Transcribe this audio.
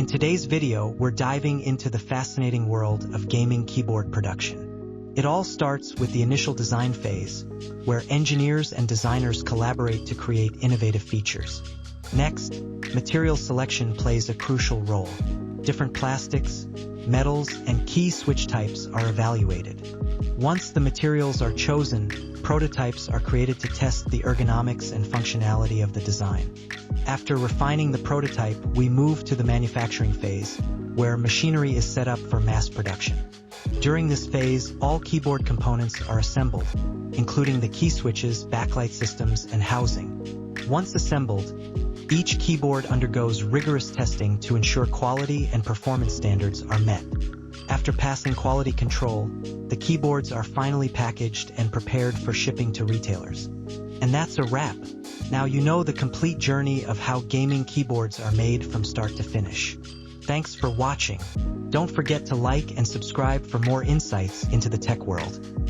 In today's video, we're diving into the fascinating world of gaming keyboard production. It all starts with the initial design phase, where engineers and designers collaborate to create innovative features. Next, material selection plays a crucial role. Different plastics, metals, and key switch types are evaluated. Once the materials are chosen, prototypes are created to test the ergonomics and functionality of the design. After refining the prototype, we move to the manufacturing phase, where machinery is set up for mass production. During this phase, all keyboard components are assembled, including the key switches, backlight systems, and housing. Once assembled, each keyboard undergoes rigorous testing to ensure quality and performance standards are met. After passing quality control, the keyboards are finally packaged and prepared for shipping to retailers. And that's a wrap. Now you know the complete journey of how gaming keyboards are made from start to finish. Thanks for watching. Don't forget to like and subscribe for more insights into the tech world.